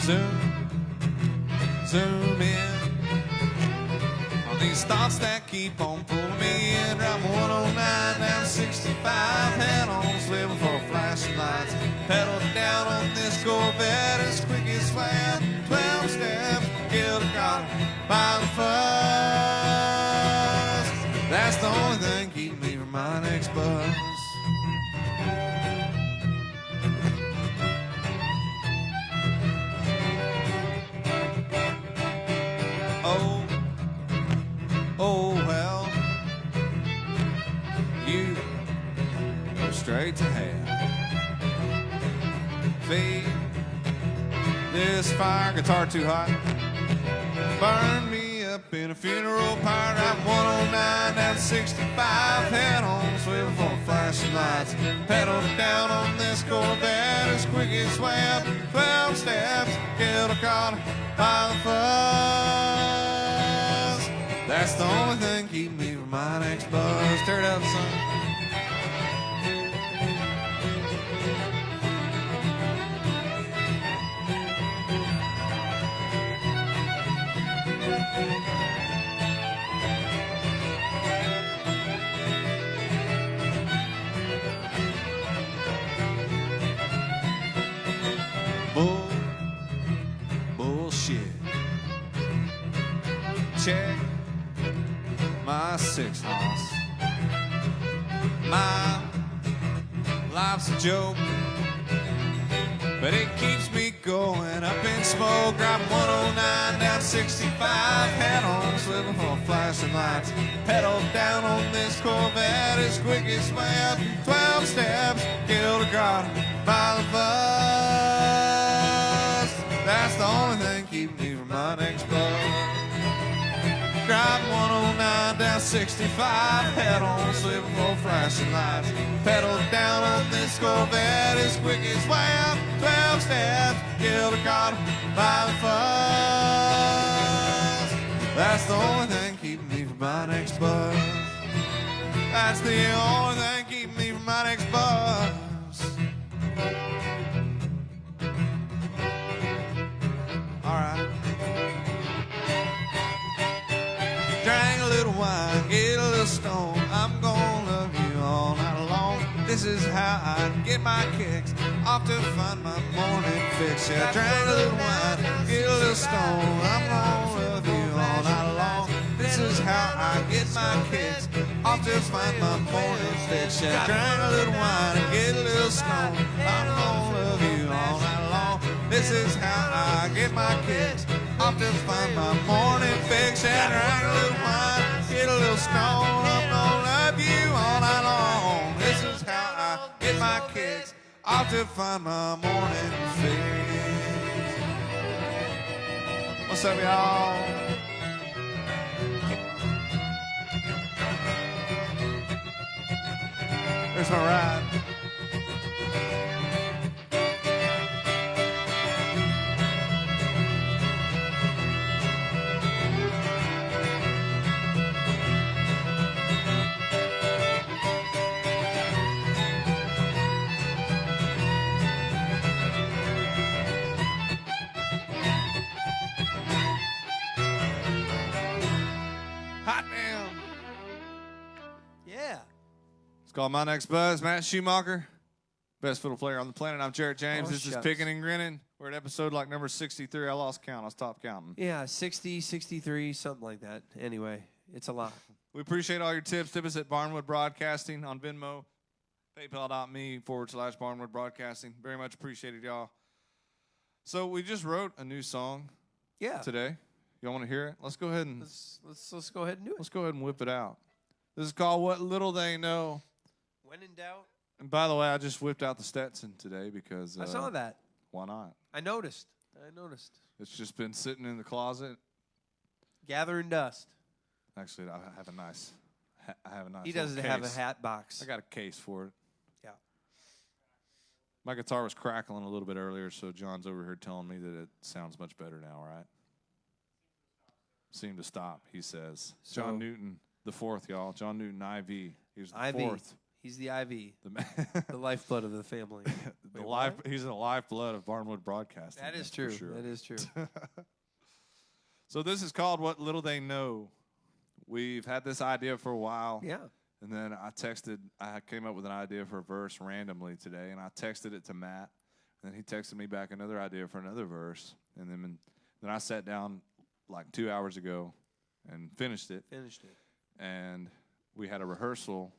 Zoom in on these thoughts that keep on pulling me in. Drive 109 down 65, head on swivel for flashing lights. Pedal down on this Corvette as quick as flat. 12 steps, get a car by the fuss. That's the only thing keeping me from my next bus. Oh, well, you go straight to hell. Feed this fire, guitar too hot. Burn me up in a funeral pyre. I'm 109 down 65, head on swivel for flashing lights. Pedal down on this Corvette as quick as web. 12 steps, get a car by the fuss. That's the only thing keeping me from my next buzz. Turn it up, son. Bullshit. Check my 6 house. My life's a joke, but it keeps me going up in smoke. Driving 109 down 65, head on swivel for flashing lights. Pedal down on this Corvette as quick as web. 12 steps, killed a car by the bus. That's the only thing keeping me from my next bus. Driving 109 down 65, head on swivel for flashing lights. Pedal down on this Corvette as quick as web. 12 steps, killed a car by the fuss. That's the only thing keeping me from my next bus. That's the only thing keeping me from my next bus. All right. Drink a little wine, get a little stoned. I'm gonna love you all night long. This is how I get my kicks, off to find my morning fix. Yeah, drink a little wine, get a little stoned. I'm gonna love you all night long. This is how I get my kicks, off to find my morning fix. Yeah, drink a little wine and get a little stoned. I'm gonna love you all night long. This is how I get my kicks, off to find my morning fix. Yeah, drink a little wine, get a little stoned. I'm gonna love you all night long. This is how I get my kicks, off to find my morning fix. What's up, y'all? There's my ride. Hot damn. Yeah. It's called My Next Buzz. Matt Schumacher, best fiddle player on the planet. I'm Jarrett James. Oh, This is Pickin' and Grinnin'. We're at episode like number 63. I lost count. I stopped counting. Yeah, 60, 63, something like that. Anyway, it's a lot. We appreciate all your tips. Tip us at Barnwood Broadcasting on Venmo. PayPal.me/Barnwood Broadcasting. Very much appreciated, y'all. So we just wrote a new song today. Y'all want to hear it? Let's go ahead and let's go ahead and do it. Let's go ahead and whip it out. This is called What Little They Know. When in doubt. And by the way, I just whipped out the Stetson today because I saw that. Why not? I noticed. It's just been sitting in the closet, gathering dust. Actually, I have a nice. He doesn't have a hat box. I got a case for it. Yeah. My guitar was crackling a little bit earlier, so John's over here telling me that it sounds much better now, right? Seemed to stop, he says. So, John Newton, the fourth, y'all. John Newton, IV. He was the IV. fourth. He's the IV, The the lifeblood of the family. he's the lifeblood of Barnwood Broadcasting. That is for true. Sure. That is true. So this is called What Little They Know. We've had this idea for a while. Yeah. And then I came up with an idea for a verse randomly today, and I texted it to Matt. And then he texted me back another idea for another verse. And then I sat down like 2 hours ago and finished it. And we had a rehearsal.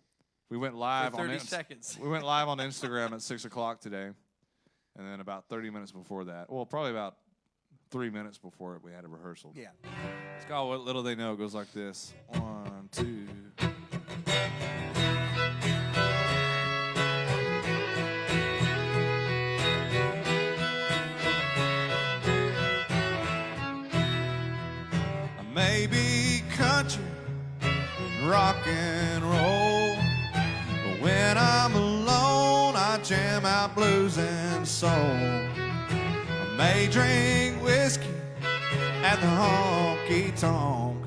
We went live for 30 seconds. We went live on Instagram at 6 o'clock today. And then about 30 minutes before that, well, probably about 3 minutes before it, we had a rehearsal. Yeah. It's called What Little They Know. It goes like this. 1, 2. I may be country and rock and roll, but when I'm alone, I jam out blues and soul. I may drink whiskey at the honky-tonk.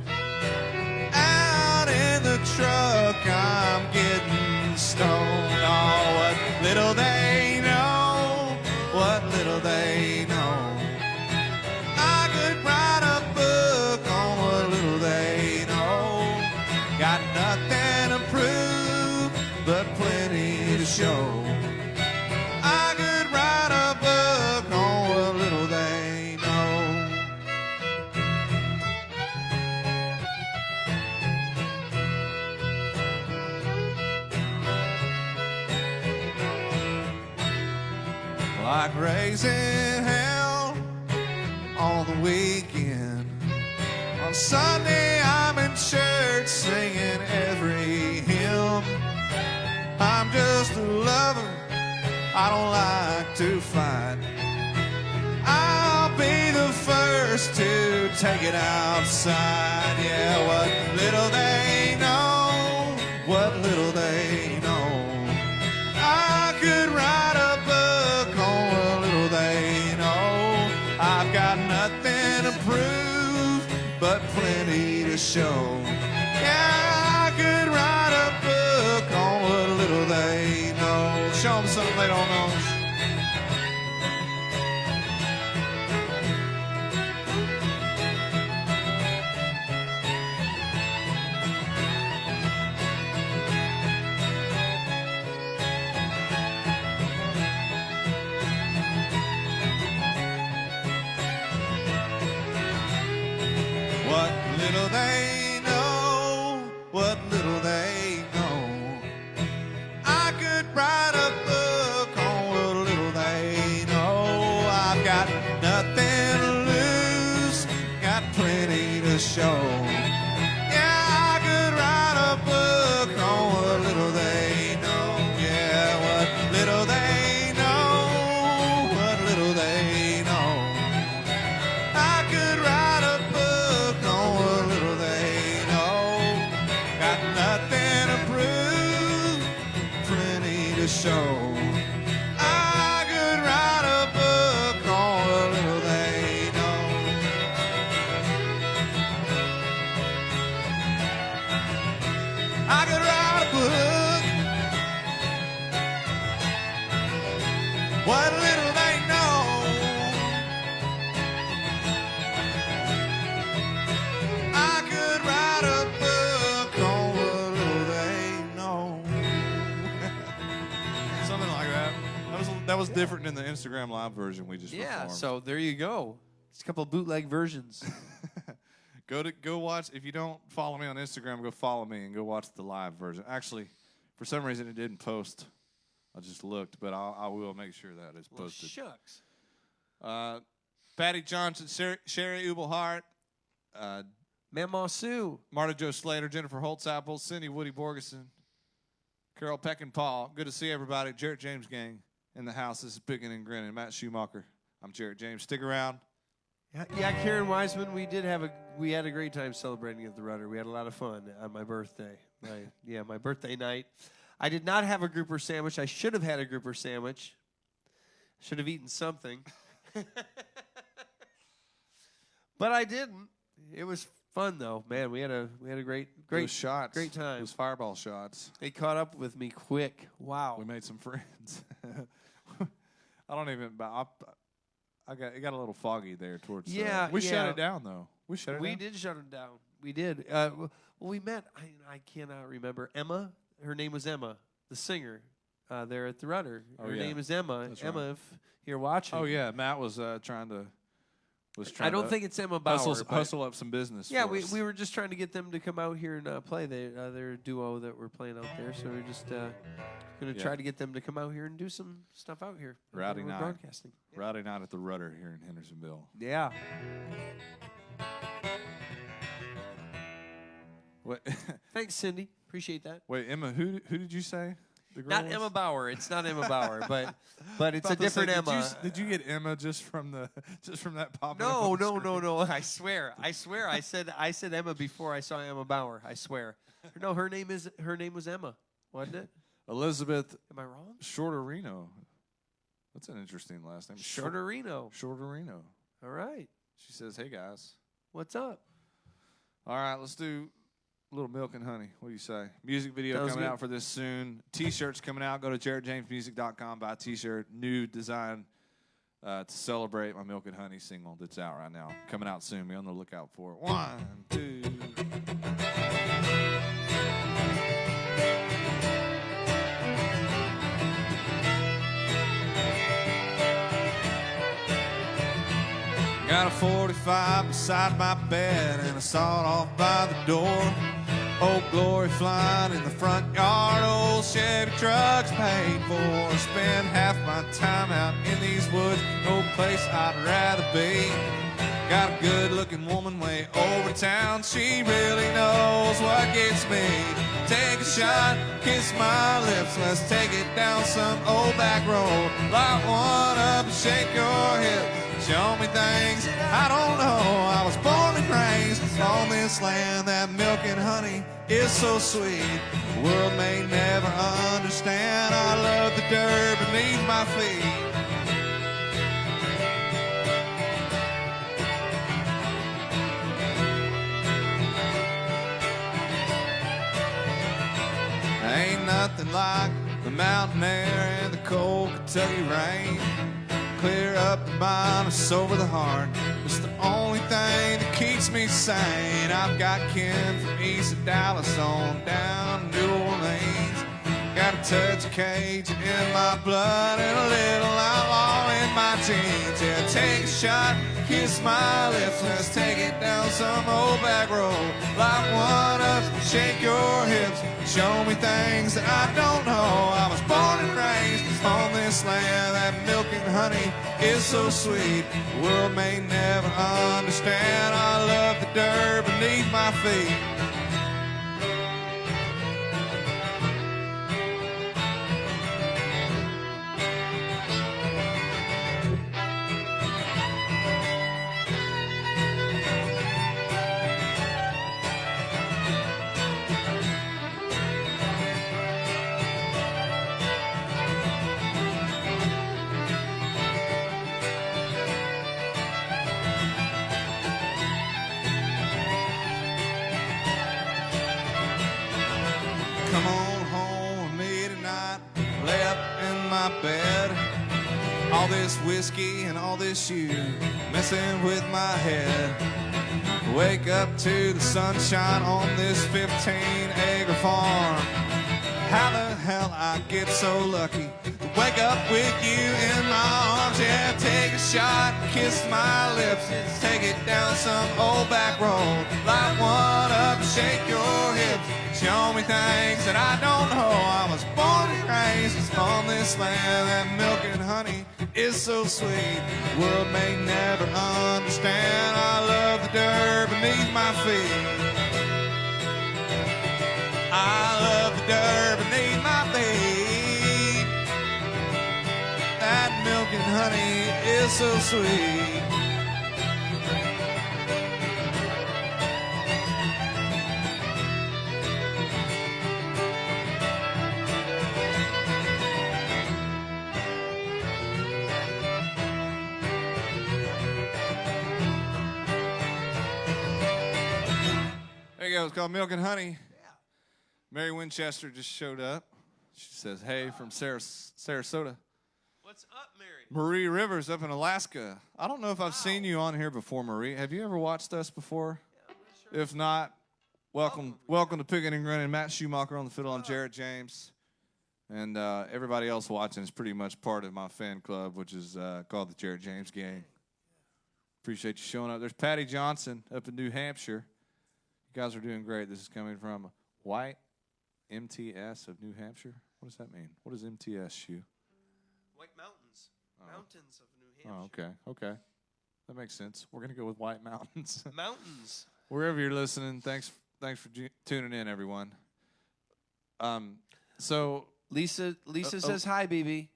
Out in the truck, I'm getting stoned. Oh, what little they know, what little they know. I could write a book on what little they know. Got nothing to prove, but plenty to show. I could write a book on what little they know. Like raising hell on the weekend. On Sunday I'm in church singing every hymn. I'm just a lover, I don't like to fight. I'll be the first to take it outside. Yeah, what little they know, what little they know. I could write a book on what little they know. I've got nothing to prove, but plenty to show. Yeah, I could write a book on what little they know. Show them something they don't know. What little they know, what little they know. I could write a book on what little they know. I've got nothing to lose, got plenty to show. Yeah, I could write a book on what little they know. Yeah, what little they know, what little they know. I could write a book on what little they know. Got nothing to prove, plenty to show. I could write a book on what little they know. I could write a book, what little they know. I could write a book on what little they know. Something like that. That was different than the Instagram live version we just Yeah, performed. so there you go. It's a couple of bootleg versions. Go watch. If you don't follow me on Instagram, go follow me and go watch the live version. Actually, for some reason it didn't post. I just looked, but I will make sure that it's Well, posted. shucks. Patty Johnson, Sherry Ubelhart, Mama Sue. Marta Jo Slater, Jennifer Holtzapple, Cindy Woody Borgeson, Carol Peckin Paul. Good to see everybody. Jarrett James Gang in the house. This is Pickin' and Grinnin'. Matt Schumacher. I'm Jarrett James. Stick around. Yeah, Karen Wiseman, we had a great time celebrating at the Rudder. We had a lot of fun on my birthday. My birthday night. I did not have a grouper sandwich. I should have had a grouper sandwich. Should have eaten something. But I didn't. It was Fun though, man. We had a great Those shots, great time. those fireball shots. They caught up with me quick. Wow. We made some friends. I don't even. It got a little foggy there towards. We shut it down though. We shut it down. We did shut it down. We did. Well, we met. I cannot remember Emma. Her name was Emma, the singer, there at the Rudder. Her name is Emma. That's Emma, right. if you're watching. Oh yeah, Matt was trying to. I don't think it's Emma Bauer. Hustle up some business. Yeah, for us. we were just trying to get them to come out here and play. They're a duo that we're playing out there, so we're just going to try to get them to come out here and do some stuff out here. Rowdy we're night. broadcasting. Rowdy night at the Rudder here in Hendersonville. Yeah. What? Thanks, Cindy. Appreciate that. Wait, Emma, who did you say? The girl Not was? Emma Bauer. It's not Emma Bauer, but it's a About to say, different Emma. Did you get Emma just from that pop? No. I swear. I said Emma before I saw Emma Bauer. I swear. No, her name was Emma, wasn't it? Elizabeth. Am I wrong? Shorterino. That's an interesting last name. Shorterino. Shorterino. All right. She says, "Hey guys, what's up?" all right, let's do a little Milk and Honey. What do you say? Music video Sounds coming good. out for this soon. T-shirts coming out. Go to jarrettjamesmusic.com. Buy a T-shirt. New design to celebrate my Milk and Honey single that's out right now. Coming out soon. Be on the lookout for it. 1, 2. Got a 45 beside my bed and a sawed off by the door. Old Glory flying in the front yard. Old Chevy trucks paid for. Spend half my time out in these woods. No place I'd rather be. Got a good-looking woman way over town. She really knows what gets me. Take a shot, kiss my lips. Let's take it down some old back road. Light one up and shake your hips. Show me things I don't know. I was born and raised on this land. That milk and honey is so sweet. The world may never understand. I love the dirt beneath my feet. Ain't nothing like the mountain air and the cold Kentucky rain. Clear up the mind and sober the heart. It's the only thing that keeps me sane. I've got kin from east of Dallas on down to New Orleans. Got a touch of Cajun in my blood and a little outlaw in my jeans. Yeah, take a shot, kiss my lips. Let's take it down some old back road. Light one up, shake your hips. Show me things that I don't know. I was born and raised on this land. That milk and honey is so sweet. The world may never understand. I love the dirt beneath my feet. Come on home with me tonight. Lay up in my bed. All this whiskey and all this you messing with my head. Wake up to the sunshine on this 15-acre farm. How the hell I get so lucky to wake up with you in my arms? Yeah, take a shot, kiss my lips. Take it down some old back road. Light one up, shake your hips. Show me things that I don't know. I was born and raised on this land. That milk and honey is so sweet. The world may never understand. I love the dirt beneath my feet. I love the dirt beneath my feet. That milk and honey is so sweet. go. It's called Milk and Honey. Yeah. Mary Winchester just showed up. She says, hey, from Sarasota. What's up, Mary? Marie Rivers up in Alaska. I don't know if I've seen you on here before, Marie. Have you ever watched us before? Yeah, I'm not sure. If not, welcome to Pickin' and Grinnin. Matt Schumacher on the fiddle. I'm Jarrett James. And everybody else watching is pretty much part of my fan club, which is called the Jarrett James Gang. Appreciate you showing up. There's Patty Johnson up in New Hampshire. You guys are doing great. This is coming from White MTS of New Hampshire. What does that mean? What does MTS, Shu? White Mountains. Mountains of New Hampshire. Oh, okay. That makes sense. We're going to go with White Mountains. Mountains. Wherever you're listening, thanks for tuning in, everyone. So Lisa says hi, BB.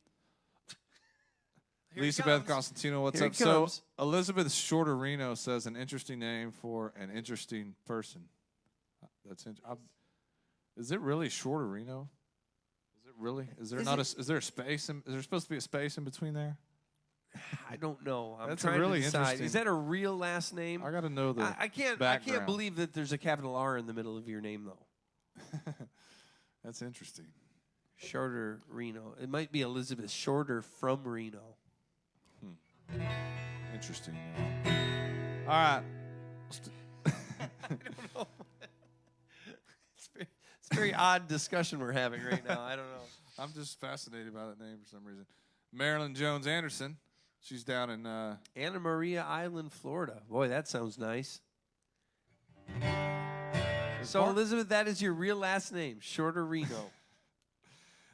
Lisa Beth Constantino, what's up? So Elizabeth Shorterino says an interesting name for an interesting person. That's is it really Shorterino? Is it really? Is there is there a space? Is there supposed to be a space in between there? I don't know. I'm That's trying really to decide. interesting. Is that a real last name? I got to know the I can't believe that there's a capital R in the middle of your name, though. That's interesting. Shorter Reno. It might be Elizabeth Shorter from Reno. Interesting. All right. I don't know. It's a very odd discussion we're having right now. I don't know. I'm just fascinated by that name for some reason. Marilyn Jones Anderson. She's down in Anna Maria Island, Florida. Boy, that sounds nice. So, Elizabeth, that is your real last name, Shorter Reno.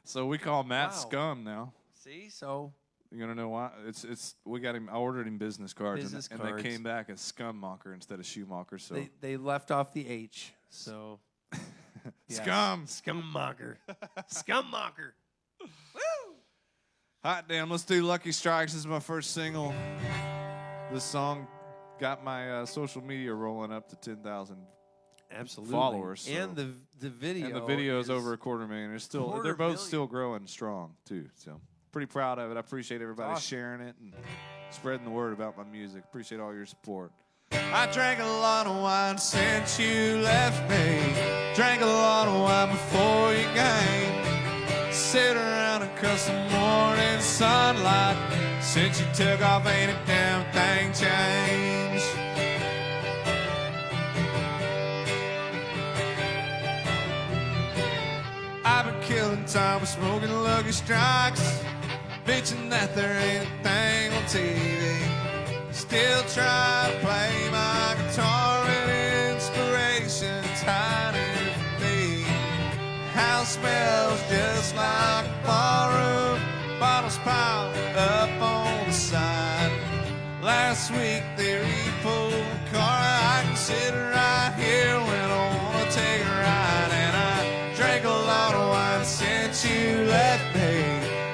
So we call Matt Scum now. See, so you gonna know why? It's we got him. I ordered him business cards, and they came back as Scummocker instead of Shoemaker. So they left off the H. So Scum, Scummocker, Scummocker. Woo! Hot damn! Let's do Lucky Strikes. This is my first single. This song got my social media rolling up to 10,000. Absolutely. Followers. So. And the video. And the video is over 250,000. They're both still growing strong too. So pretty proud of it. I appreciate everybody sharing it and spreading the word about my music. Appreciate all your support. I drank a lot of wine since you left me. Drank a lot of wine before you came. Sit around and cuss the morning sunlight. Since you took off, ain't a damn thing changed. I've been killing time with smoking Lucky Strikes, bitching that there ain't a thing on TV. Still try to play my guitar and inspiration's hiding from me. House smells just like a ballroom, bottles piled up on the side. Last week they repulled the car. I can sit right here when I wanna take a ride. And I drank a lot of wine since you left me.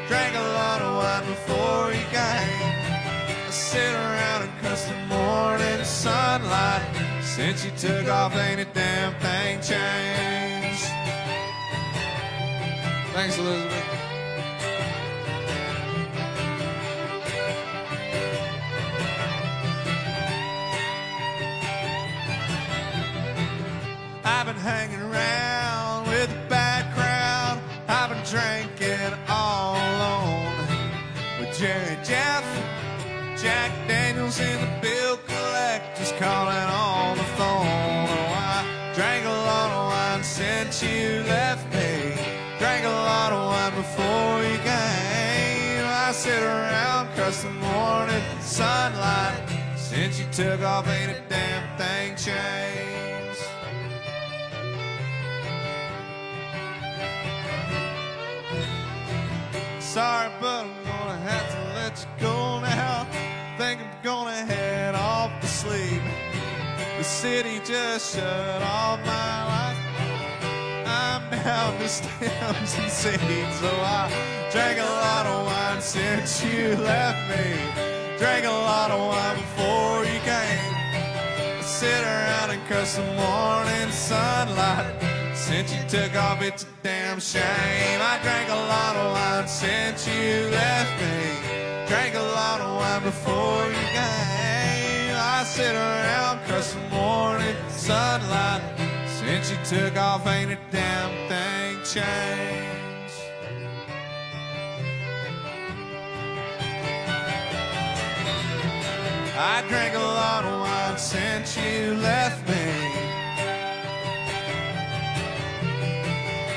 Drank a lot of wine before you came. I sit around and cuss the morning sunlight. Since you took off, ain't a damn thing changed. Thanks, Elizabeth. I've been hanging around with a bad crowd. I've been drinking all alone with Jerry, Jeff, Jack Daniels, and the bill collectors calling on the phone. Oh, I drank a lot of wine since you left me. Drank a lot of wine before you came. I sit around, cuss the morning sunlight. Since you took off, ain't a damn thing changed. Sorry, but I'm gonna have to let you go now. Think I'm gonna head off to sleep. The city just shut off my lights. I'm down to stems and seeds. So I drank a lot of wine since you left me. Drank a lot of wine before you came. I sit around and cuss the morning sunlight. Since you took off, it's a damn shame. I drank a lot of wine since you left me. Drank a lot of wine before you came. I sit around, cuss the morning sunlight. Since you took off, ain't a damn thing changed. I drank a lot of wine since you left me.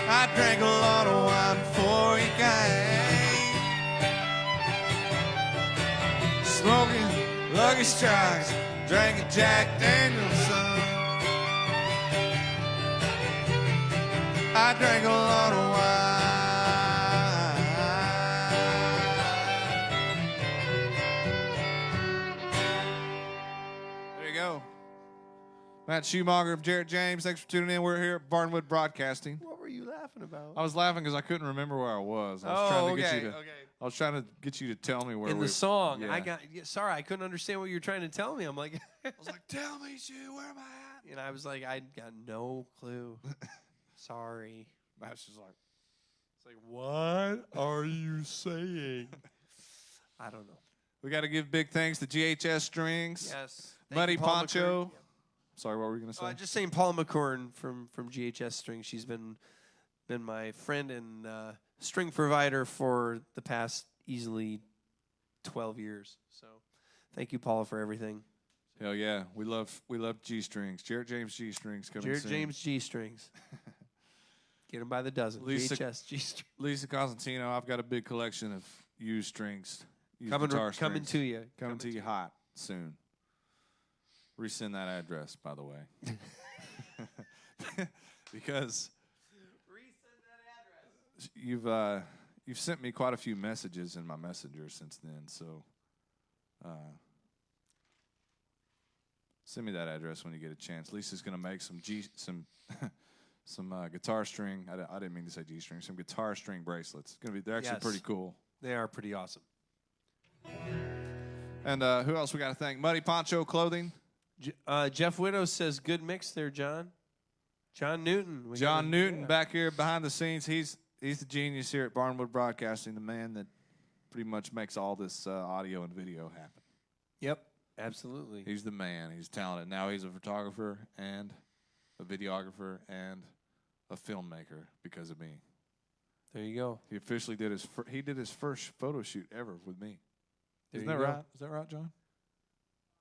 I drank a lot of wine before you came. Smoking Lucky Strikes, drinking Jack Daniel's, son. I drank a lot of wine. There you go. Matt Schumacher of Jarrett James. Thanks for tuning in. We're here at Barnwood Broadcasting. What were you laughing about? I was laughing because I couldn't remember where I was. I was trying to get you to tell me where in the song. Yeah. Sorry, I couldn't understand what you were trying to tell me. I'm like, I was like, tell me, Shu, where am I at? And I was like, I got no clue. Sorry. Matt's just like, it's like, what are you saying? I don't know. We got to give big thanks to GHS Strings. Yes. Muddy Poncho. Sorry, what were you going to say? Just saying, Paula McCorn from GHS Strings. She's been my friend and string provider for the past easily 12 years. So thank you, Paula, for everything. Hell yeah. We love G Strings. Jarrett James G Strings coming Jarrett soon. James G Strings. Get them by the dozen. GHS G Strings. Lisa Cosentino, I've got a big collection of used strings. Used coming guitar strings. to you. Coming to you hot soon. Resend that address, by the way. Because resend that address. You've sent me quite a few messages in my messenger since then, so send me that address when you get a chance. Lisa's gonna make some guitar string. I didn't mean to say G string. Some guitar string bracelets. They're actually pretty cool. They are pretty awesome. And who else we got to thank? Muddy Poncho Clothing. Jeff Widow says, good mix there, John. John Newton. John Newton back here behind the scenes. He's the genius here at Barnwood Broadcasting, the man that pretty much makes all this audio and video happen. Yep, absolutely. He's the man. He's talented. Now he's a photographer and a videographer and a filmmaker because of me. There you go. He officially did his first photo shoot ever with me. There Isn't that right? Is that right, John?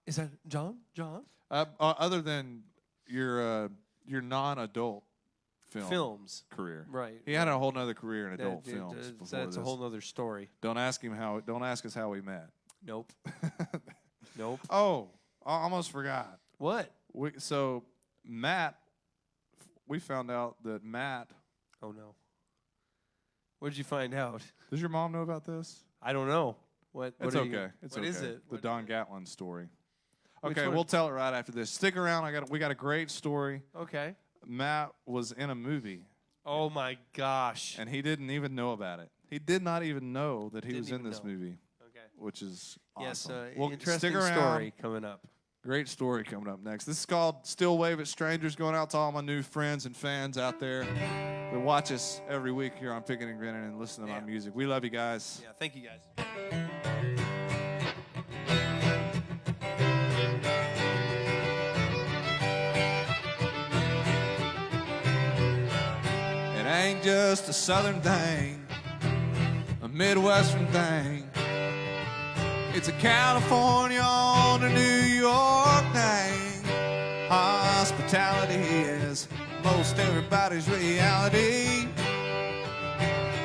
Is that John? John? Other than your non-adult films career, right? He had a whole other career in adult films. That's a whole other story. Don't ask us how we met. Nope. Nope. Oh, I almost forgot. What? So Matt, we found out that Matt. Oh no. What did you find out? Does your mom know about this? I don't know. What? It's okay. What is it? The Don Gatlin story. Okay, we'll tell it right after this. Stick around. We got a great story. Okay. Matt was in a movie. Oh my gosh. And he didn't even know about it. He did not even know that he was in this movie. Okay. Which is awesome. Yes, interesting story coming up. Great story coming up next. This is called Still Wave at Strangers, going out to all my new friends and fans out there that watch us every week here on Pickin' and Grinnin' and listen to my music. We love you guys. Yeah, thank you guys. It ain't just a southern thing, a Midwestern thing. It's a California on a New York thing. Hospitality is most everybody's reality.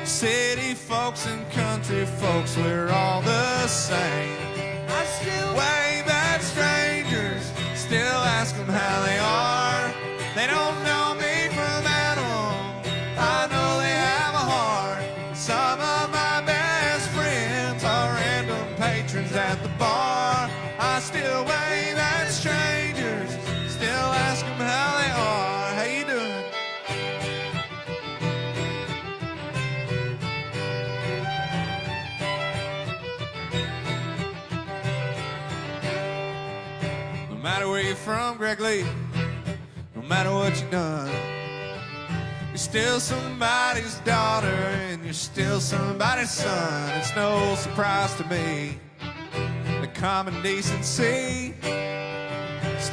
City folks and country folks, we're all the same. I still wave at strangers, still ask them how they are. They don't know me from Adam, I know they have a heart. Some of my best friends are random patrons at the bar. I still wave at strangers, still ask them how they are. How you doing? No matter where you're from, Greg Lee, no matter what you've done, you're still somebody's daughter and you're still somebody's son. It's no surprise to me the common decency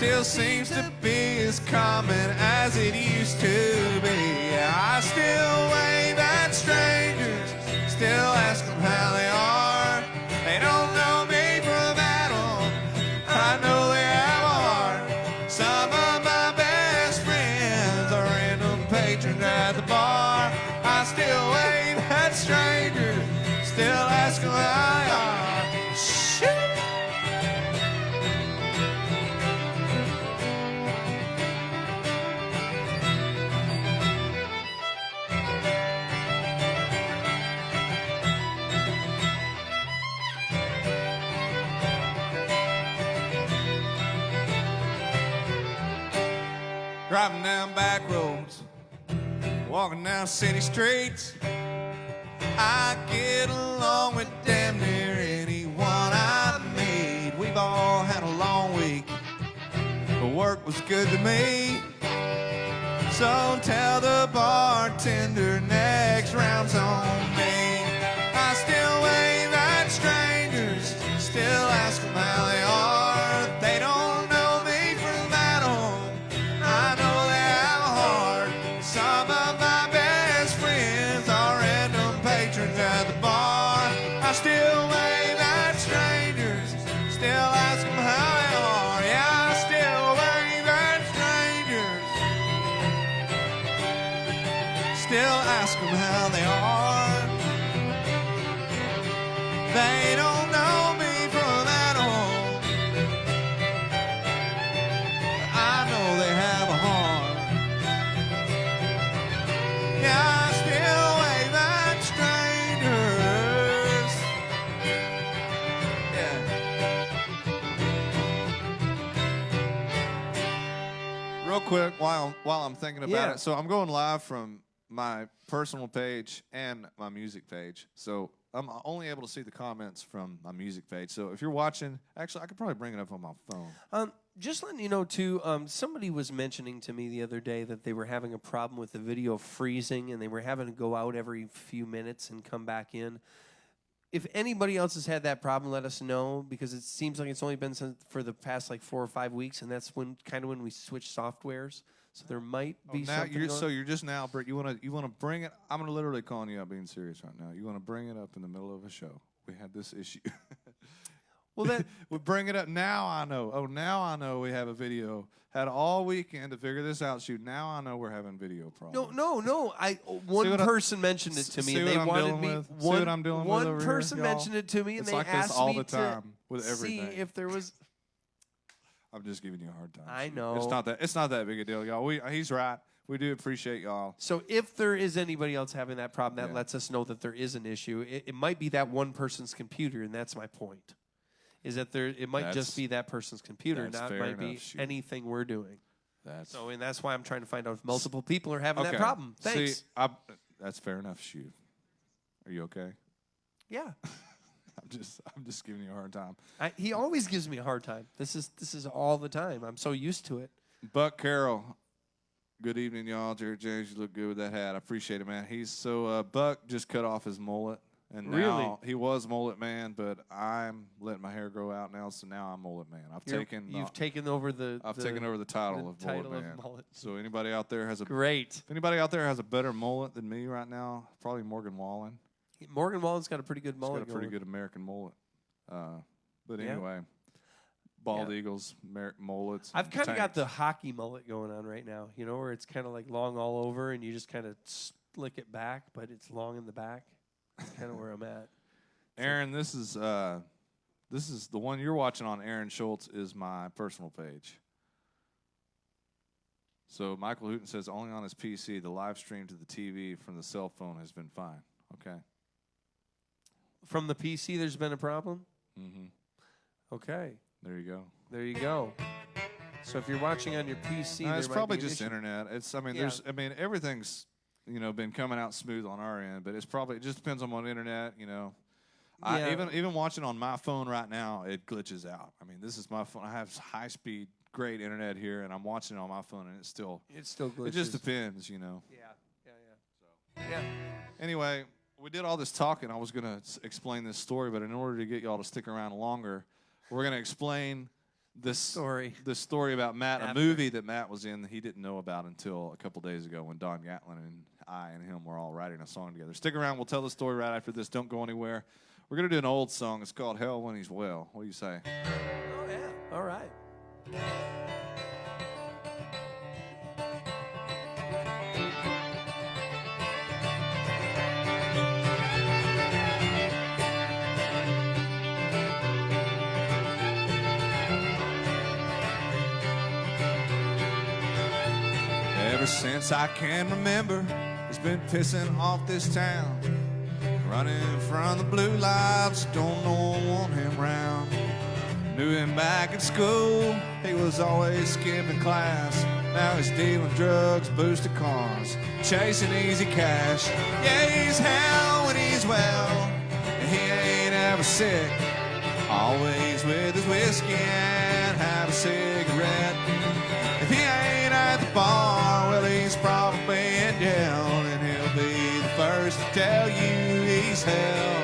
still seems to be as common as it used to be. I still wave at strangers, still ask them how they are. They don't know me from Adam, I know they have a heart. Some of my best friends are random patrons at the bar. I still wave at strangers, still ask them how they are. Shoot! Driving down back roads, walking down city streets. I get along with damn near anyone I meet. We've all had a long week, but work was good to me. So tell the bartender next round's on me. I still wave at strangers, still ask them how they are. They don't know me from Adam, I know they have a heart. Some of my best friends are random patrons at the bar. I still wave at strangers, still ask them how they are. Yeah, I still wave at strangers, still ask them how they are. They don't know me from Adam, I know they have a heart. Yeah, I still wave at strangers. Yeah. Real quick, while I'm thinking about it, so I'm going live from my personal page and my music page. So I'm only able to see the comments from my music page. So if you're watching, actually, I could probably bring it up on my phone. Just letting you know, too, somebody was mentioning to me the other day that they were having a problem with the video freezing, and they were having to go out every few minutes and come back in. If anybody else has had that problem, let us know, because it seems like it's only been for the past, like, 4 or 5 weeks, and that's when we switch softwares. So there might be something. So you're just now, Britt, you want to bring it. I'm gonna literally calling you out being serious right now. You want to bring it up in the middle of a show. We had this issue. Well, then we bring it up now. I know. Oh, now I know we have a video. Had all weekend to figure this out. Shoot, now I know we're having video problems. No. One person mentioned it to me, and they wanted me. One person mentioned it to me, and they asked me to see if there was. I'm just giving you a hard time. I know. It's not that big a deal, y'all. He's right. We do appreciate y'all. So if there is anybody else having that problem, that lets us know that there is an issue. It might be that one person's computer, and that's my point. Is that it might just be that person's computer, not might be anything we're doing. And that's why I'm trying to find out if multiple people are having that problem. Thanks. See, that's fair enough, Shoot. Are you okay? Yeah. I'm just giving you a hard time. He always gives me a hard time. This is all the time. I'm so used to it. Buck Carroll. Good evening, y'all. Jarrett James, you look good with that hat. I appreciate it, man. Buck just cut off his mullet. And now he was mullet man, but I'm letting my hair grow out now, so now I'm mullet man. You've taken over the title of mullet man. So anybody out there has If anybody out there has a better mullet than me right now, probably Morgan Wallen. Morgan Wallen's got a pretty good mullet. He's got a pretty good American mullet. But anyway, bald eagles, mullets. I've kind of got the hockey mullet going on right now, where it's kind of like long all over, and you just kind of slick it back, but it's long in the back. That's kind of where I'm at. Aaron, this is the one you're watching on Aaron Schultz is my personal page. So Michael Hooten says only on his PC, the live stream to the TV from the cell phone has been fine. Okay. From the PC, there's been a problem? Mm-hmm. Okay. There you go. There you go. So if you're watching on your PC, it's probably just internet. Everything's been coming out smooth on our end, but it just depends on what internet. Even watching on my phone right now, it glitches out. I mean, this is my phone. I have high speed, great internet here, and I'm watching it on my phone, and it still glitches. It just depends, Yeah. So anyway, we did all this talking. I was gonna explain this story, but in order to get y'all to stick around longer, we're gonna explain this story about Matt, after. a movie that Matt was in that he didn't know about until a couple days ago when Don Gatlin and I and him were all writing a song together. Stick around. We'll tell the story right after this. Don't go anywhere. We're going to do an old song. It's called Hell When He's Well. What do you say? Oh, yeah. All right. Ever since I can remember, he's been pissing off this town, running from the blue lights, don't no one want him round. Knew him back in school, he was always skipping class. Now he's dealing drugs, boosted cars, chasing easy cash. Yeah, he's hell when he's well, and he ain't ever sick. Always with his whiskey and have a cigarette. If he ain't at the bar, well, he's probably in jail, and he'll be the first to tell you he's hell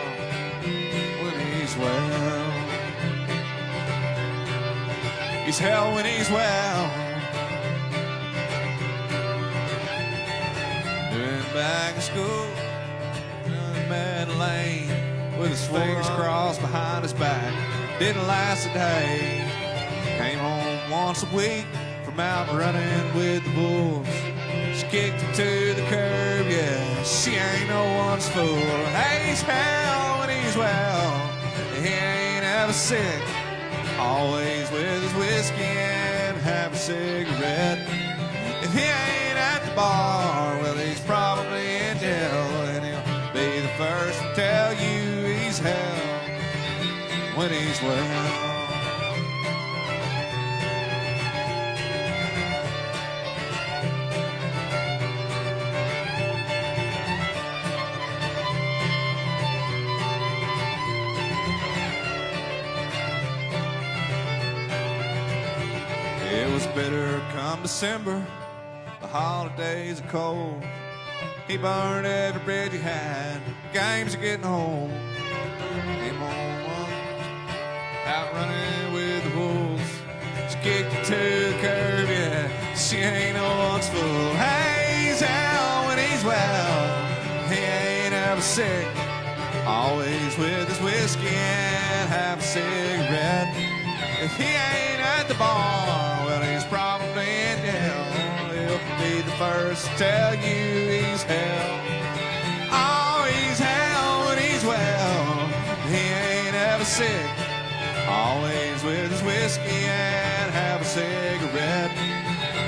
when he's well. He's hell when he's well. Doing back in school, doing Meadow Lane, with his fingers crossed behind his back. Didn't last a day. Came home once a week from out running with the bulls. She kicked him to the curb, yeah, she ain't no one's fool. Hey, he's hell when he's well, he ain't ever sick. Always with his whiskey and have a cigarette. If he ain't at the bar, well, he's probably in jail, and he'll be the first to tell you he's hell when he's well. It was bitter come December, the holidays are cold. He burned every bridge he had, games are getting old. Came home once, out running with the wolves. She kicked him to the curb, yeah, she ain't no one's fool. Hey, he's hell when he's well, he ain't ever sick. Always with his whiskey and have a cigarette. If he ain't at the bar, well, he's probably in jail. He'll be the first to tell you he's hell. Oh, he's hell when he's well, he ain't ever sick. Always with his whiskey and have a cigarette.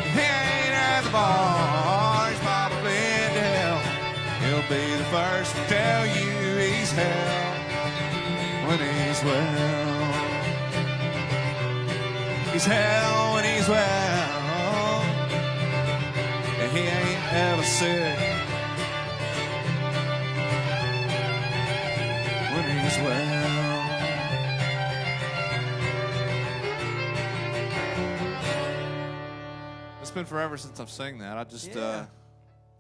If he ain't at the bar, he's probably in jail. He'll be the first to tell you he's hell when he's well. He's hell when he's well, and he ain't ever sick when he's well. It's been forever since I've sang that. I just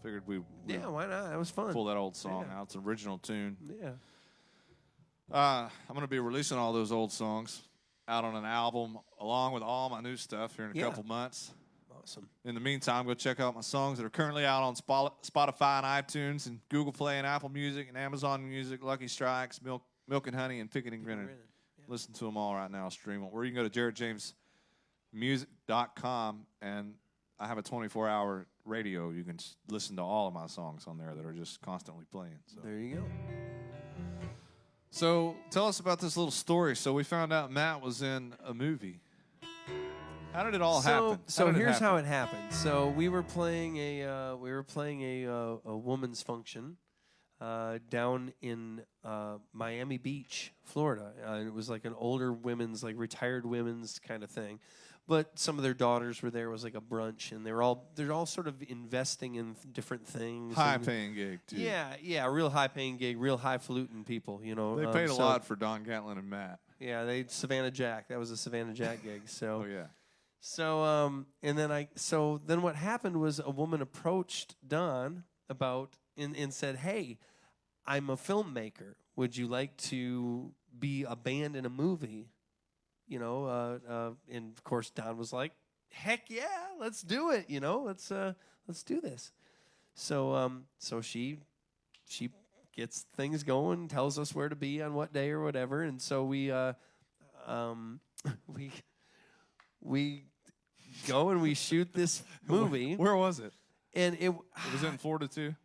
figured we why not? That was fun. pull that old song out. It's an original tune. Yeah. I'm going to be releasing all those old songs out on an album along with all my new stuff here in a couple months. Awesome. In the meantime, go check out my songs that are currently out on Spotify and iTunes and Google Play and Apple Music and Amazon Music, Lucky Strikes, Milk and Honey, and PICKIN and GRINNIN. Yeah. Listen to them all right now, stream them. Or you can go to jarrettjamesmusic.com, and I have a 24-hour radio. You can listen to all of my songs on there that are just constantly playing. So. There you go. So tell us about this little story. So we found out Matt was in a movie. How did it all happen? So here's how it happened. So we were playing a woman's function down in Miami Beach, Florida. It was like an older women's, like retired women's kind of thing. But some of their daughters were there. It was like a brunch, and they're all sort of investing in different things. High-paying gig, too. Yeah, real high-paying gig, real highfalutin people, you know. They paid a lot for Don Gatlin and Matt. Yeah, Savannah Jack. That was a Savannah Jack gig. So. Oh, yeah. So then what happened was a woman approached Don and said, "Hey, I'm a filmmaker. Would you like to be a band in a movie? And of course Don was like, heck yeah, let's do it. Let's do this. So she gets things going, tells us where to be on what day or whatever, and so we go and we shoot this movie. Where was it? And it Was it in Florida too?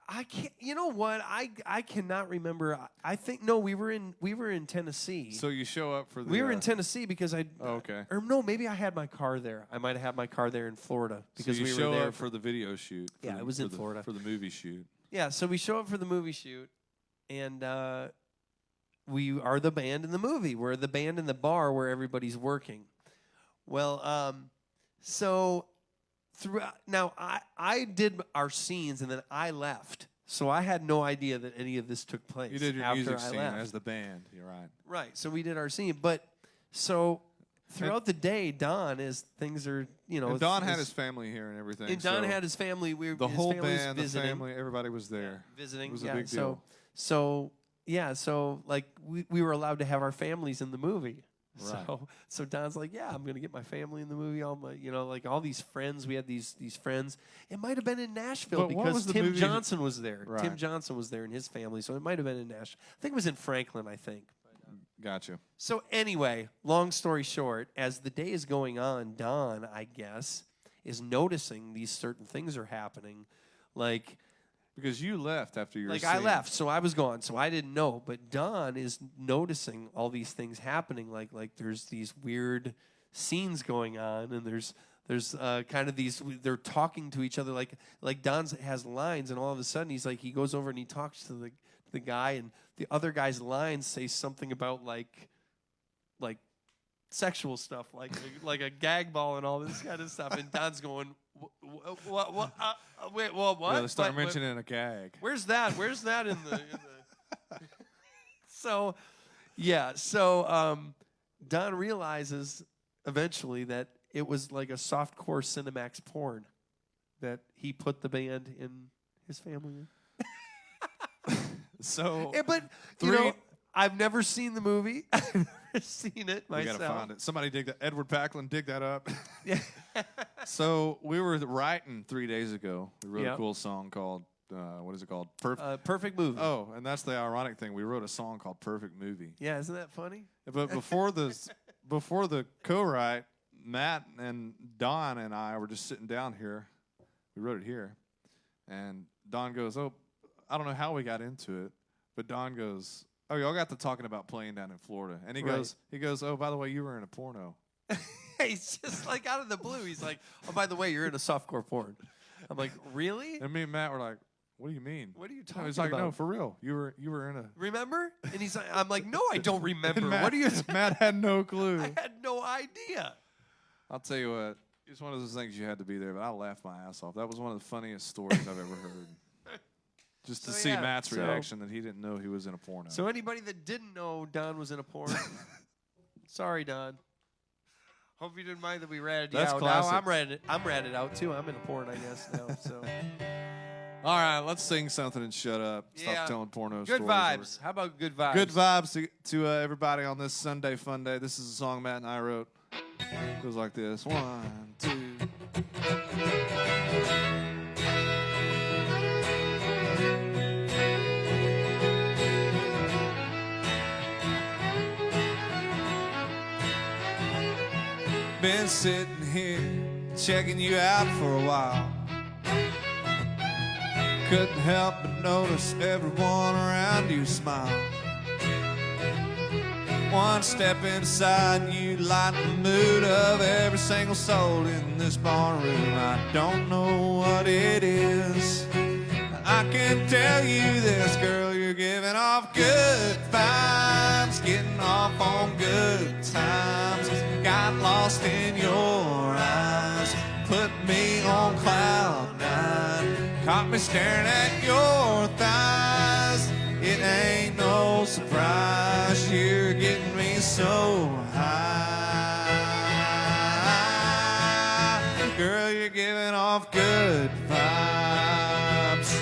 I can't. You know what? I cannot remember. I think no. We were in Tennessee. So you show up for the. We were in Tennessee because I. Oh, okay. Or no, maybe I had my car there. I might have had my car there in Florida because so you we show were there up for the video shoot. Yeah, it was in Florida for the movie shoot. Yeah, so we show up for the movie shoot, and we are the band in the movie. We're the band in the bar where everybody's working. Well, so throughout now I did our scenes and then I left. So I had no idea that any of this took place. You did your after music I scene left. as the band. You're right. Right. So we did our scene, but so throughout the day, Don, as things are, And Don had his family here and everything. And Don so had his family. the his whole family was band, the visiting. family, everybody was there. Visiting. It was yeah. a big deal. So like we were allowed to have our families in the movie. Right. So Don's like, yeah, I'm gonna get my family in the movie. All my, like all these friends. We had these friends. It might have been in Nashville But what because was the Tim movie- Johnson was there. Right. Tim Johnson was there and his family. So it might have been in Nashville. I think it was in Franklin. I think. Gotcha. So anyway, long story short, as the day is going on, Don, I guess, is noticing these certain things are happening, like. Because you left after your Like scene. I left, so I was gone, so I didn't know. But Don is noticing all these things happening, like there's these weird scenes going on, and there's kind of these. They're talking to each other, like Don has lines, and all of a sudden he goes over and he talks to the guy, and the other guy's lines say something about like sexual stuff, like a gag ball and all this kind of stuff, and Don's going, what? Wait, well, what? Yeah, they start What- mentioning a gag. Where's that? Where's that in the? So, yeah. So Don realizes eventually that it was like a softcore Cinemax porn that he put the band in his family in. So But I've never seen the movie. I've never seen it we myself. gotta find it. Somebody dig that. Edward Packlin, dig that up. Yeah. So we were writing 3 days ago. We wrote Yeah. a cool song called what is it called? Perfect movie. Oh, and that's the ironic thing. We wrote a song called Perfect Movie. Yeah, isn't that funny? But before the co-write, Matt and Don and I were just sitting down here. We wrote it here, and Don goes, "Oh, I don't know how we got into it, but Don goes, oh, y'all got to talking about playing down in Florida," and he goes, "Oh, by the way, you were in a porno." He's just like out of the blue. He's like, "Oh, by the way, you're in a softcore porn." I'm like, "Really?" And me and Matt were like, "What do you mean?" What are you No, talking he's like, about? "No, for real. You were in a." Remember? And he's like, I'm like, "No, I don't remember." And Matt, What are you? Matt had no clue. I had no idea. I'll tell you what. It's one of those things you had to be there, but I laughed my ass off. That was one of the funniest stories I've ever heard. Just to So, see yeah, Matt's so- reaction that he didn't know he was in a porno. So anybody that didn't know Don was in a porn, sorry, Don. Hope you didn't mind that we ratted you That's out. classic. Now I'm ratted out too. I'm in a porn, I guess now. So All right, let's sing something and shut up. Stop Yeah. telling porno good stories. vibes. How about good vibes? Good vibes to everybody on this Sunday fun day. This is a song Matt and I wrote. It goes like this. 1, 2. Been sitting here checking you out for a while. Couldn't help but notice everyone around you smile. One step inside, you lighten the mood of every single soul in this bar room. I don't know what it is. I can tell you this, girl, you're giving off good vibes, getting off on good times. Got lost in your eyes, put me on cloud nine, caught me staring at your thighs. It ain't no surprise, you're getting me so high. Girl, you're giving off good vibes.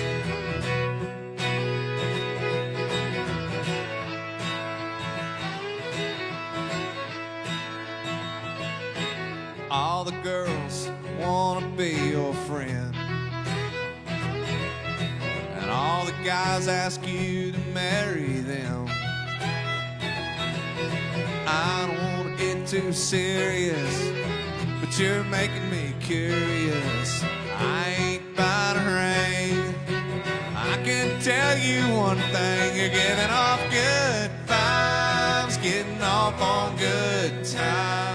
All the girls wanna be your friend, and all the guys ask you to marry them. I don't wanna get too serious, but you're making me curious. I ain't bound to rain. I can tell you one thing, you're giving off good vibes, getting off on good times.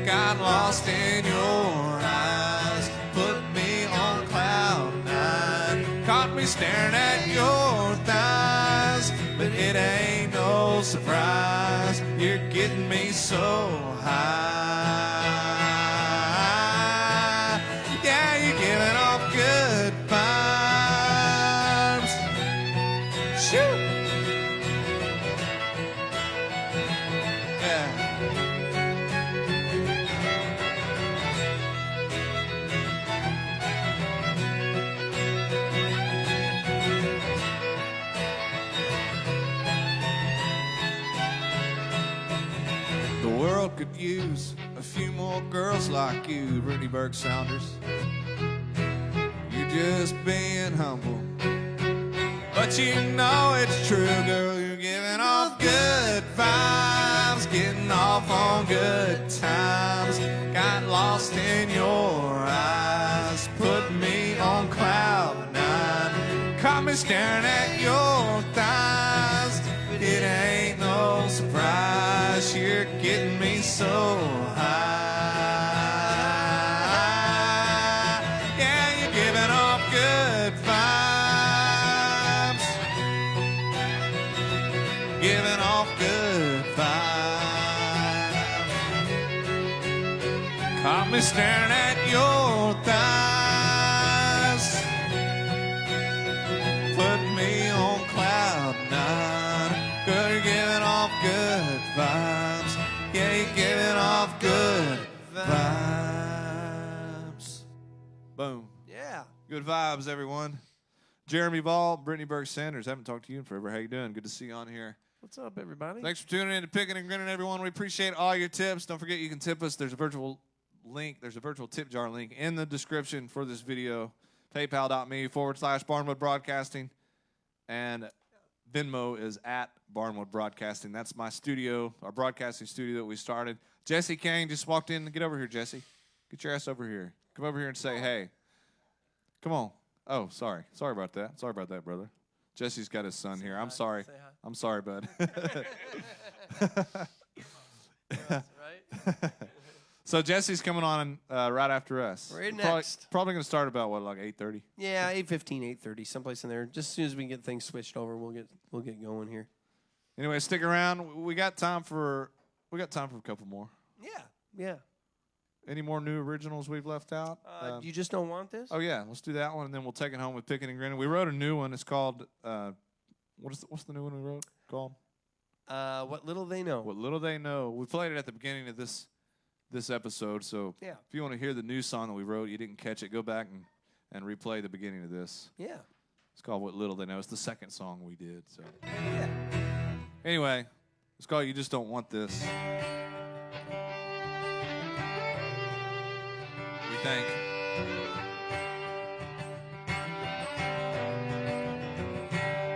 Got lost in your eyes, put me on cloud nine. Caught me staring at your thighs, but it ain't no surprise. You're getting me so high. Yeah, you're giving off good vibes. Shoot. Yeah. The world could use a few more girls like you, Brittany Burke Saunders. You're just being humble, but you know it's true, girl. You're giving off good vibes, getting off on good times. Got lost in your eyes, put me on cloud nine. Caught me staring at your thighs, but it ain't no surprise. You're getting me so high. Yeah, you're giving off good vibes, giving off good vibes. Caught me staring at your thighs, put me on cloud nine. Girl, you're giving off good vibes. Yeah, you're giving off good vibes. Boom. Yeah. Good vibes, everyone. Jeremy Ball, Brittany Burke Sanders. Haven't talked to you in forever. How you doing? Good to see you on here. What's up, everybody? Thanks for tuning in to Pickin' and Grinnin', everyone. We appreciate all your tips. Don't forget you can tip us. There's a virtual link. There's a virtual tip jar link in the description for this video. PayPal.me/Barnwood Broadcasting. And Venmo is at Barnwood Broadcasting. That's my studio, our broadcasting studio that we started. Jesse Kane just walked in. Get over here, Jesse. Get your ass over here. Come over here and say hey. Come on. Oh, sorry. Sorry about that. Sorry about that, brother. Jesse's got his son here. I'm sorry. Say hi. I'm sorry, bud. Right? So Jesse's coming on right after us. Right We're next. Probably going to start about what, like 8:30? Yeah, 8:15, 8:30, someplace in there. Just as soon as we get things switched over, we'll get going here. Anyway, stick around. We got time for a couple more. Yeah. Any more new originals we've left out? You just don't want this? Oh yeah, let's do that one, and then we'll take it home with Pickin' and Grinnin'. We wrote a new one. It's called what's the new one we wrote called? What Little They Know. What Little They Know. We played it at the beginning of this episode. So Yeah. if you want to hear the new song that we wrote, you didn't catch it, go back and replay the beginning of this. Yeah. It's called What Little They Know. It's the second song we did. So Yeah. anyway, it's called You Just Don't Want This. We think.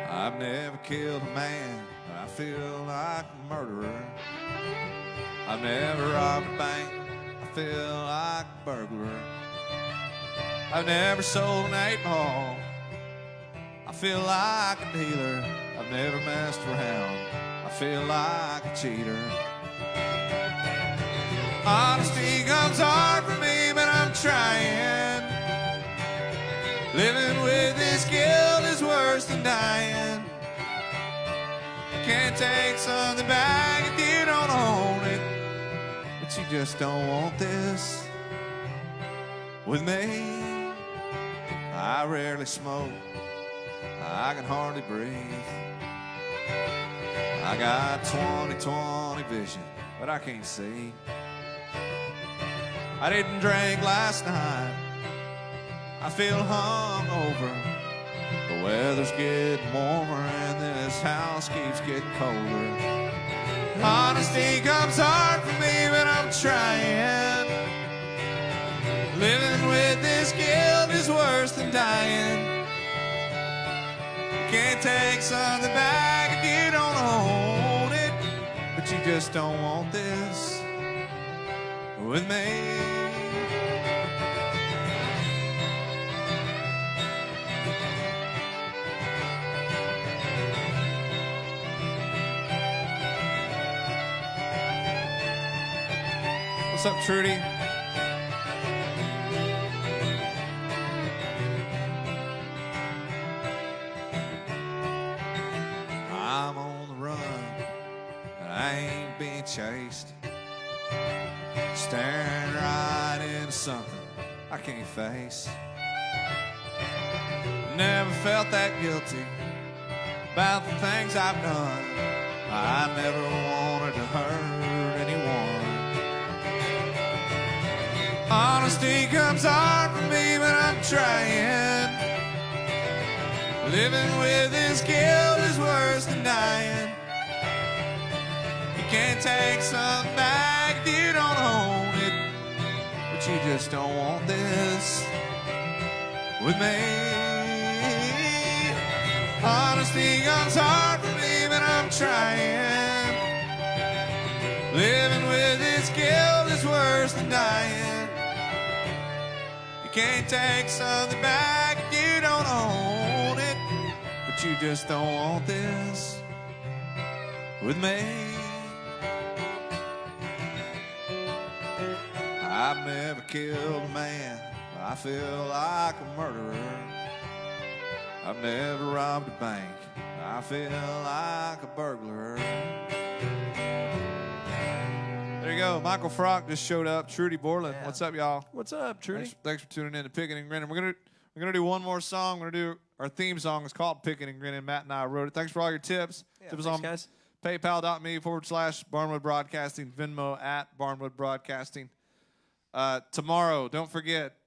I've never killed a man, but I feel like a murderer. I've never robbed a bank, I feel like a burglar. I've never sold an 8-ball, I feel like a dealer. I've never messed around, I feel like a cheater. Honesty comes hard for me, but I'm trying. Living with this guilt is worse than dying. Can't take something back if you don't own it, but you just don't want this with me. I rarely smoke, I can hardly breathe. I got 20/20 vision, but I can't see. I didn't drink last night, I feel hungover. The weather's getting warmer and this house keeps getting colder. Honesty comes hard for me, but I'm trying. Living with this guilt is worse than dying. You can't take something back if you don't own it, but you just don't want this with me. What's up, Trudy? I'm on the run, and I ain't being chased. Staring right into something I can't face. Never felt that guilty about the things I've done. I never wanted to hurt anyone. Honesty comes hard for me, but I'm trying. Living with this guilt is worse than dying. You can't take something back if you don't own it, but you just don't want this with me. Honesty comes hard for me, but I'm trying. Living with this guilt is worse than dying. You can't take something back if you don't own it, but you just don't want this with me. I've never killed a man, I feel like a murderer. I've never robbed a bank, I feel like a burglar. There you go. Michael Frock just showed up. Trudy Borland. Yeah. What's up, y'all? What's up, Trudy? Thanks for tuning in to Pickin' and Grinnin'. We're gonna do one more song. We're gonna do our theme song. It's called Pickin' and Grinnin'. Matt and I wrote it. Thanks for all your tips. Yeah, Tips thanks, on guys. PayPal.me/Barnwood Broadcasting, Venmo @Barnwood Broadcasting. Tomorrow, don't forget,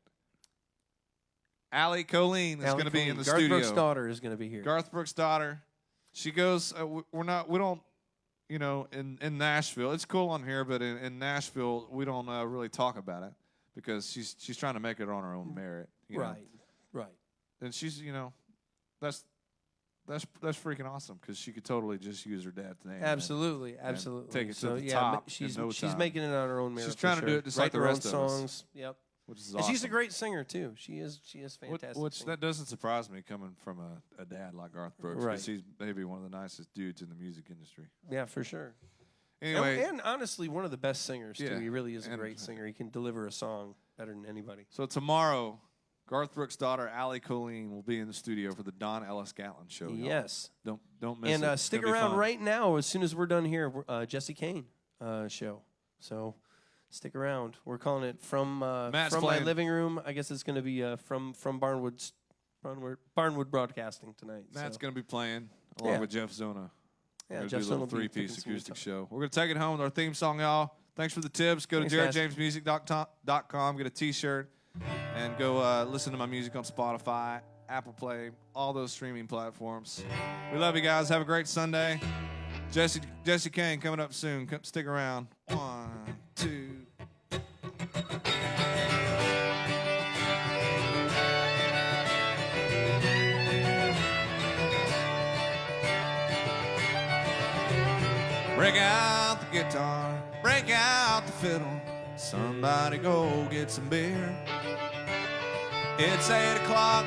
Allie Colleen is going to be in the Garth studio. Brooks' daughter is going to be here. Garth Brooks' daughter. She goes. We don't. You know, in Nashville, it's cool on here, but in Nashville, we don't really talk about it because she's trying to make it on her own merit. You know? Right. And she's, you know, that's freaking awesome because she could totally just use her dad's name. Absolutely. Take it to so the yeah, top. she's in no she's time. making it on her own merit. She's trying to do it just like the Write her rest own of us. songs. Yep. Which is And awesome. she's a great singer too. She is fantastic. Which singer. that doesn't surprise me coming from a dad like Garth Brooks Right. because he's maybe one of the nicest dudes in the music industry. Yeah, for sure. Anyway, And honestly, one of the best singers Yeah. too. He really is a And- great singer. He can deliver a song better than anybody. so tomorrow, Garth Brooks' daughter Allie Colleen will be in the studio for the Don Ellis Gatlin show. y'all. Yes. Don't miss it. And It's stick gonna be around fun. right now. As soon as we're done here, Jesse Kane show. So stick around. We're calling it from Matt's my playing. living room. I guess it's going to be from Barnwood Broadcasting tonight. Matt's so. going to be playing along Yeah. with Jeff Zona. Yeah, We're gonna Jeff do a Zona little will be three-piece picking some acoustic guitar. show. We're going to take it home with our theme song, y'all. Thanks for the tips. Go Thanks, to guys. JarrettJamesMusic.com, get a T-shirt, and go listen to my music on Spotify, Apple Play, all those streaming platforms. We love you guys. Have a great Sunday. Jesse Kane coming up soon. Stick around. 1, 2. Break out the guitar, break out the fiddle. Somebody go get some beer. It's 8 o'clock,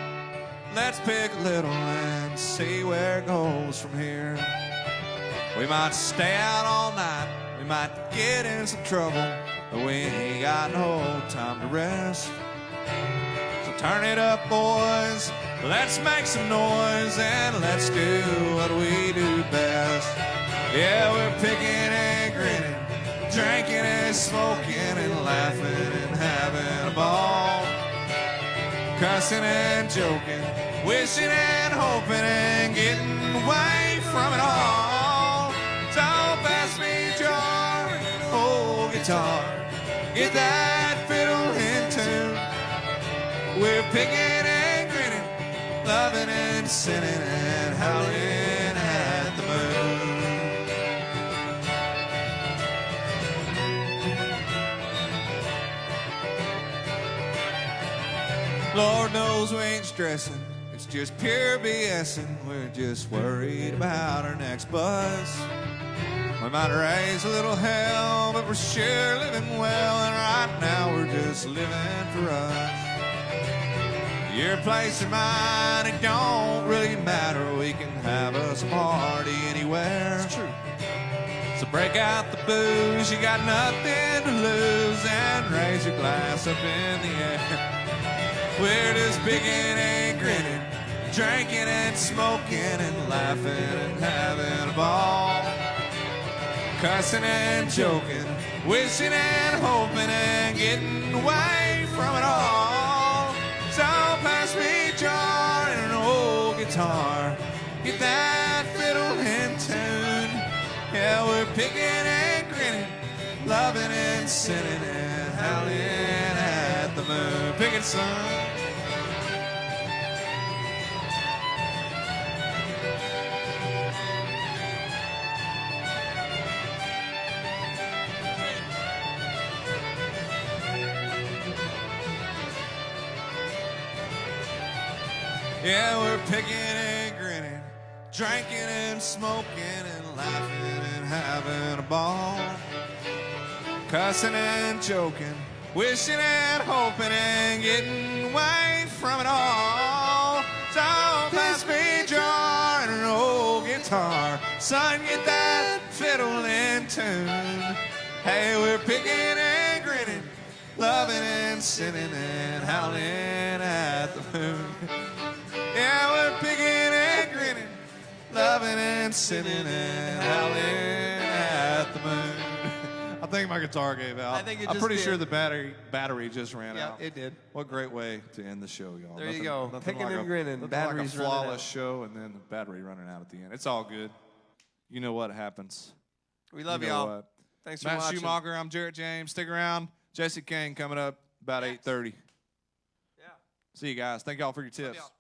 let's pick a little and see where it goes from here. We might stay out all night, we might get in some trouble, but we ain't got no time to rest. So turn it up, boys, let's make some noise and let's do what we do best. Yeah, we're picking and grinning, drinking and smoking and laughing and having a ball. Cussing and joking, wishing and hoping and getting away from it all. So pass me a jar, old guitar, get that fiddle in tune. We're picking and grinning, loving and sinning and howling at the moon. Lord knows we ain't stressing. It's just pure BSing. We're just worried about our next buzz. We might raise a little hell, but we're sure living well. And right now we're just living for us. Your place or mine, it don't really matter. We can have us a party anywhere. It's true. So break out the booze, you got nothing to lose, and raise your glass up in the air. We're just picking and grinning, drinking and smoking and laughing and having a ball. Cussing and joking, wishing and hoping and getting away from it all. So pass me a jar and an old guitar, get that fiddle in tune. Yeah, we're picking and grinning, loving and sinning and howling at the moon. Picking sun. Yeah, we're picking and grinning, drinking and smoking and laughing and having a ball. Cussing and joking, wishing and hoping and getting away from it all. So pass me a jar and an old guitar. Son, get that fiddle in tune. Hey, we're picking and grinning, loving and sinning and howling at the moon. Yeah, we're picking and grinning, loving and sinning and howling at the moon. I think my guitar gave out. I think it I'm just pretty did. sure the battery just ran out. Yeah, it did. What great way to end the show, y'all. There you go. Nothing Picking like and grinning. Nothing Battery's like a running flawless out. show and then the battery running out at the end. It's all good. You know what happens. We love You know y'all. what. Thanks for Matt watching. Schumacher, I'm Jarrett James. Stick around. Jesse Kane coming up about 8:30. Yeah. See you guys. Thank y'all for your Love tips. y'all.